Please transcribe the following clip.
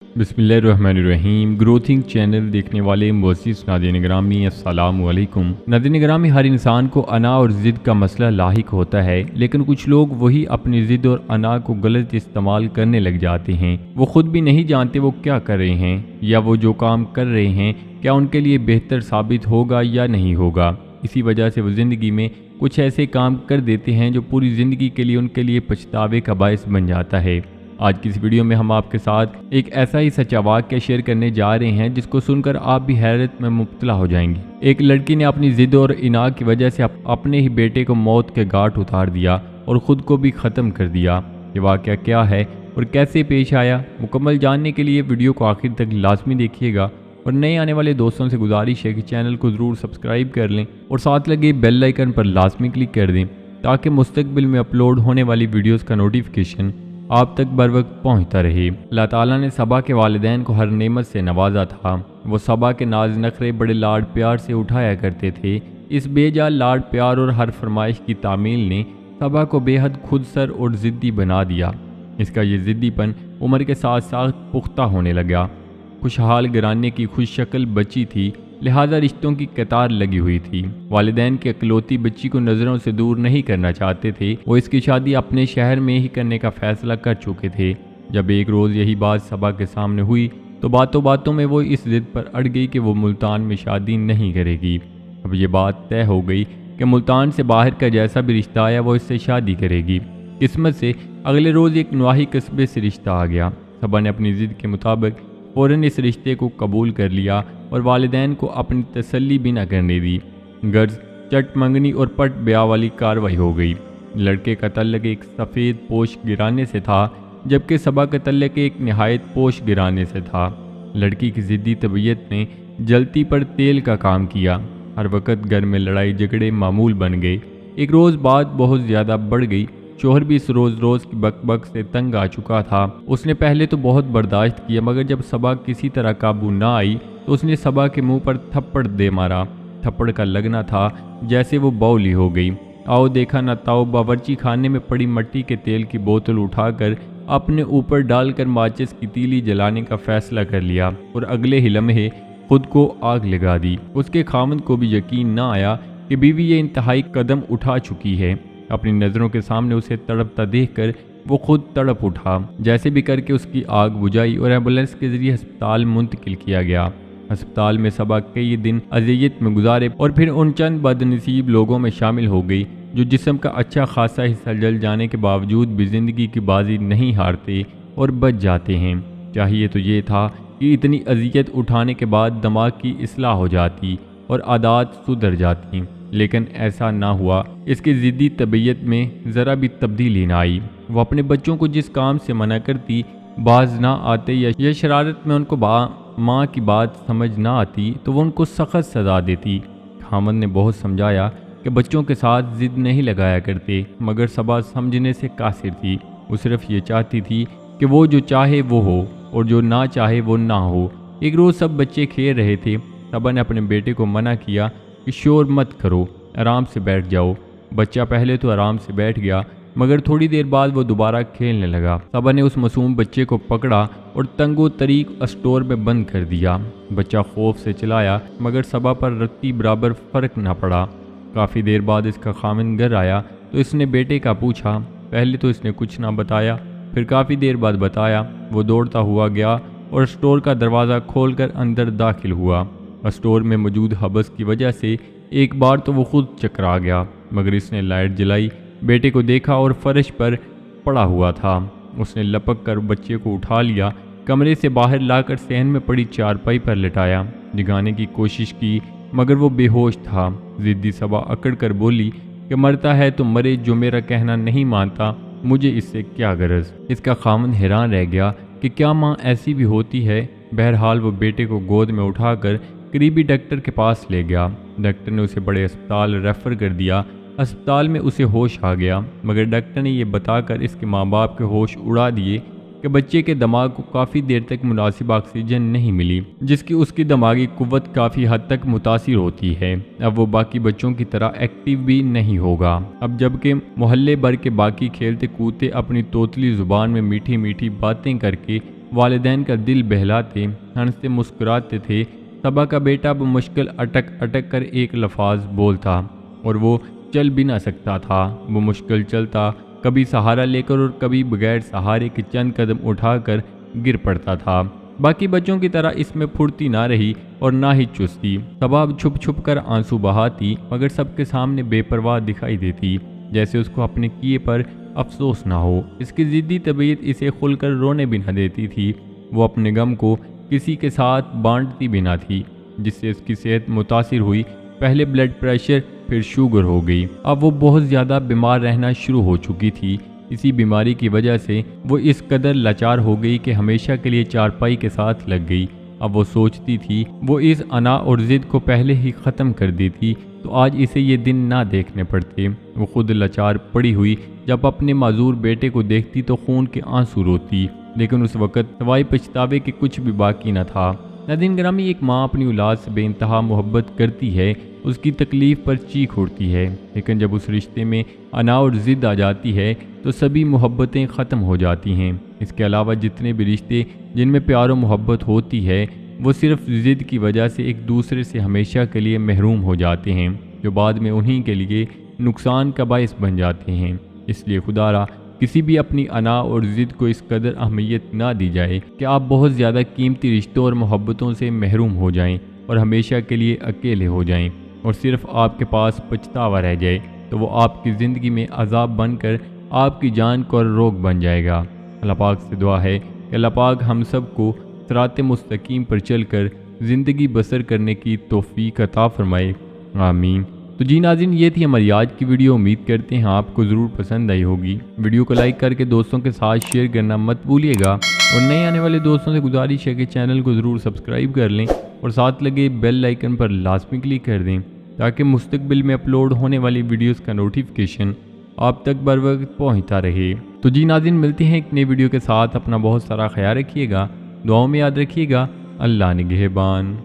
बिस्मिल्लाहिर्रहमानिर्रहीम। ग्रोथिंग चैनल देखने वाले मुअज़्ज़िज़ नाज़रीन गिरामी अस्सलामु अलैकुम। नाज़रीन गिरामी, हर इंसान को अना और ज़िद का मसला लाहिक होता है, लेकिन कुछ लोग वही अपनी ज़िद और अना को गलत इस्तेमाल करने लग जाते हैं। वो ख़ुद भी नहीं जानते वो क्या कर रहे हैं, या वो जो काम कर रहे हैं क्या उनके लिए बेहतर साबित होगा या नहीं होगा। इसी वजह से वो ज़िंदगी में कुछ ऐसे काम कर देते हैं जो पूरी ज़िंदगी के लिए उनके लिए पछतावे का बायस बन जाता है। आज की इस वीडियो में हम आपके साथ एक ऐसा ही सच्चा वाक़या शेयर करने जा रहे हैं जिसको सुनकर आप भी हैरत में मुब्तला हो जाएंगी। एक लड़की ने अपनी ज़िद और इनाक की वजह से अपने ही बेटे को मौत के घाट उतार दिया और ख़ुद को भी ख़त्म कर दिया। ये वाक़या क्या है और कैसे पेश आया, मुकम्मल जानने के लिए वीडियो को आखिर तक लाजमी देखिएगा। और नए आने वाले दोस्तों से गुजारिश है कि चैनल को ज़रूर सब्सक्राइब कर लें और साथ लगे बेल आइकन पर लाजमी क्लिक कर दें ताकि मुस्तकबिल में अपलोड होने वाली वीडियोज़ का नोटिफिकेशन आप तक बर वक्त पहुँचता रहे। अल्लाह ताला ने सबा के वालिदैन को हर नेमत से नवाजा था। वो सबा के नाज नखरे बड़े लाड प्यार से उठाया करते थे। इस बेजा लाड प्यार और हर फरमाइश की तामील ने सबा को बेहद खुदसर और ज़िद्दी बना दिया। इसका ये ज़िद्दीपन उम्र के साथ साथ पुख्ता होने लगा। खुशहाल घराने की खुश शक्ल बच्ची थी, लिहाजा रिश्तों की कतार लगी हुई थी। वालिदैन की अकलौती बच्ची को नज़रों से दूर नहीं करना चाहते थे। वो इसकी शादी अपने शहर में ही करने का फैसला कर चुके थे। जब एक रोज़ यही बात सबा के सामने हुई तो बातों बातों में वो इस ज़िद पर अड़ गई कि वो मुल्तान में शादी नहीं करेगी। अब ये बात तय हो गई कि मुल्तान से बाहर का जैसा भी रिश्ता आया वो इससे शादी करेगी। किस्मत से अगले रोज़ एक नवाही कस्बे से रिश्ता आ गया। सबा ने अपनी ज़िद के मुताबिक फ़ौरन इस रिश्ते को कबूल कर लिया और वालिदैन को अपनी तसल्ली भी न करने दी। गर्ज चट मंगनी और पट ब्याह वाली कार्रवाई हो गई। लड़के का तल्लक एक सफ़ेद पोश गिराने से था, जबकि सबा का तल्लक एक नहायत पोश गिराने से था। लड़की की ज़िद्दी तबीयत ने जलती पर तेल का काम किया। हर वक्त घर में लड़ाई झगड़े मामूल बन गए। एक रोज़ बात बहुत ज़्यादा बढ़ गई। शोहर भी इस रोज़ की बक से तंग आ चुका था। उसने पहले तो बहुत बर्दाश्त किया, मगर जब सबा किसी तरह काबू ना आई तो उसने सबा के मुंह पर थप्पड़ दे मारा। थप्पड़ का लगना था जैसे वो बौली हो गई। आओ देखा न ताओ बावर्ची खाने में पड़ी मिट्टी के तेल की बोतल उठाकर अपने ऊपर डालकर माचिस की तीली जलाने का फैसला कर लिया और अगले ही लम्हे खुद को आग लगा दी। उसके खामद को भी यकीन न आया कि बीवी ये इंतहाई कदम उठा चुकी है। अपनी नज़रों के सामने उसे तड़पता देखकर वो खुद तड़प उठा। जैसे भी करके उसकी आग बुझाई और एम्बुलेंस के जरिए अस्पताल मुंतकिल किया गया। अस्पताल में सबा कई दिन अज़ियत में गुजारे और फिर उन चंद बदनसीब लोगों में शामिल हो गई जो जिस्म का अच्छा खासा हिस्सा जल जाने के बावजूद भी ज़िंदगी की बाजी नहीं हारते और बच जाते हैं। चाहिए तो ये था कि इतनी अज़ियत उठाने के बाद दिमाग की इस्लाह हो जाती और आदत सुधर जाती, लेकिन ऐसा ना हुआ। इसकी ज़िद्दी तबीयत में ज़रा भी तब्दीली ना आई। वो अपने बच्चों को जिस काम से मना करती, बाज ना आते या शरारत में उनको माँ की बात समझ ना आती तो वो उनको सख्त सज़ा देती। खामद ने बहुत समझाया कि बच्चों के साथ ज़िद नहीं लगाया करते, मगर सबा समझने से कासिर थी। वो सिर्फ ये चाहती थी कि वो जो चाहे वो हो और जो ना चाहे वो ना हो। एक रोज़ सब बच्चे खेल रहे थे। सबा ने अपने बेटे को मना किया कि शोर मत करो, आराम से बैठ जाओ। बच्चा पहले तो आराम से बैठ गया, मगर थोड़ी देर बाद वो दोबारा खेलने लगा। सबा ने उस मासूम बच्चे को पकड़ा और तंगो तरीक स्टोर में बंद कर दिया। बच्चा खौफ से चिल्लाया, मगर सबा पर रत्ती बराबर फ़र्क न पड़ा। काफ़ी देर बाद इसका खामिन घर आया तो इसने बेटे का पूछा। पहले तो इसने कुछ ना बताया, फिर काफ़ी देर बाद बताया। वो दौड़ता हुआ गया और स्टोर का दरवाज़ा खोलकर अंदर दाखिल हुआ। स्टोर में मौजूद हबस की वजह से एक बार तो वो खुद चकरा गया, मगर इसने लाइट जलाई, बेटे को देखा और फर्श पर पड़ा हुआ था। उसने लपक कर बच्चे को उठा लिया, कमरे से बाहर लाकर सहन में पड़ी चारपाई पर लिटाया। जगाने की कोशिश की, मगर वो बेहोश था। ज़िद्दी सबा अकड़ कर बोली कि मरता है तो मरे, जो मेरा कहना नहीं मानता मुझे इससे क्या गरज। इसका खामद हैरान रह गया कि क्या माँ ऐसी भी होती है। बहरहाल वो बेटे को गोद में उठाकर करीबी डॉक्टर के पास ले गया। डॉक्टर ने उसे बड़े अस्पताल रेफ़र कर दिया। अस्पताल में उसे होश आ गया, मगर डॉक्टर ने यह बताकर इसके माँ बाप के होश उड़ा दिए कि बच्चे के दिमाग को काफ़ी देर तक मुनासिब ऑक्सीजन नहीं मिली, जिसकी उसकी दिमागी कुव्वत काफ़ी हद तक मुतासिर होती है। अब वो बाकी बच्चों की तरह एक्टिव भी नहीं होगा। अब जबकि मोहल्ले भर के बाकी खेलते कूदते अपनी तोतली ज़ुबान में मीठी मीठी बातें करके والدین کا دل بہلاتے، ہنستے مسکراتے تھے۔ صبا کا بیٹا بمشکل اٹک اٹک کر ایک لفظ بولتا اور وہ چل بھی نہ سکتا تھا۔ وہ مشکل چلتا، کبھی سہارا لے کر اور کبھی بغیر سہارے کے چند قدم اٹھا کر گر پڑتا تھا۔ باقی بچوں کی طرح اس میں پھرتی نہ رہی اور نہ ہی چستی۔ صبا چھپ چھپ کر آنسو بہاتی، مگر سب کے سامنے بے پرواہ دکھائی دیتی، جیسے اس کو اپنے کیے پر افسوس نہ ہو۔ اس کی ضدی طبیعت اسے کھل کر رونے بھی نہ دیتی تھی۔ وہ اپنے غم کو کسی کے ساتھ بانٹتی بھی نہ تھی، جس سے اس کی صحت متاثر ہوئی۔ پہلے بلڈ پریشر، پھر شوگر ہو گئی۔ اب وہ بہت زیادہ بیمار رہنا شروع ہو چکی تھی۔ اسی بیماری کی وجہ سے وہ اس قدر لاچار ہو گئی کہ ہمیشہ کے لیے چارپائی کے ساتھ لگ گئی۔ اب وہ سوچتی تھی وہ اس انا اور ضد کو پہلے ہی ختم کر دیتی تو آج اسے یہ دن نہ دیکھنے پڑتے۔ وہ خود لاچار پڑی ہوئی جب اپنے معذور بیٹے کو دیکھتی تو خون کے آنسو روتی، لیکن اس وقت سوائے پچھتاوے کے کچھ بھی باقی نہ تھا۔ ناظرین گرامی، ایک ماں اپنی اولاد سے بے انتہا محبت کرتی ہے، اس کی تکلیف پر چیخ اڑتی ہے، لیکن جب اس رشتے میں انا اور ضد آ جاتی ہے تو سبھی محبتیں ختم ہو جاتی ہیں۔ اس کے علاوہ جتنے بھی رشتے جن میں پیار و محبت ہوتی ہے وہ صرف ضد کی وجہ سے ایک دوسرے سے ہمیشہ کے لیے محروم ہو جاتے ہیں، جو بعد میں انہی کے لیے نقصان کا باعث بن جاتے ہیں۔ اس لیے خدا را کسی بھی اپنی انا اور ضد کو اس قدر اہمیت نہ دی جائے کہ آپ بہت زیادہ قیمتی رشتوں اور محبتوں سے محروم ہو جائیں اور ہمیشہ کے لیے اکیلے ہو جائیں اور صرف آپ کے پاس پچھتاوا رہ جائے تو وہ آپ کی زندگی میں عذاب بن کر آپ کی جان کو روک بن جائے گا۔ اللہ پاک سے دعا ہے کہ اللہ پاک ہم سب کو صراط مستقیم پر چل کر زندگی بسر کرنے کی توفیق عطا فرمائے، آمین۔ تو جی ناظرین، یہ تھی ہماری آج کی ویڈیو۔ امید کرتے ہیں آپ کو ضرور پسند آئی ہوگی۔ ویڈیو کو لائک کر کے دوستوں کے ساتھ شیئر کرنا مت بھولیے گا، اور نئے آنے والے دوستوں سے گزارش ہے کہ چینل کو ضرور سبسکرائب کر لیں اور ساتھ لگے بیل آئیکن پر لازمی کلک کر دیں تاکہ مستقبل میں اپلوڈ ہونے والی ویڈیوز کا نوٹیفیکیشن آپ تک بر وقت پہنچتا رہے۔ تو جی ناظرین، ملتے ہیں ایک نئی ویڈیو کے ساتھ۔ اپنا بہت سارا خیال رکھیے گا، دعاؤں میں یاد رکھیے گا۔ اللہ نگہبان۔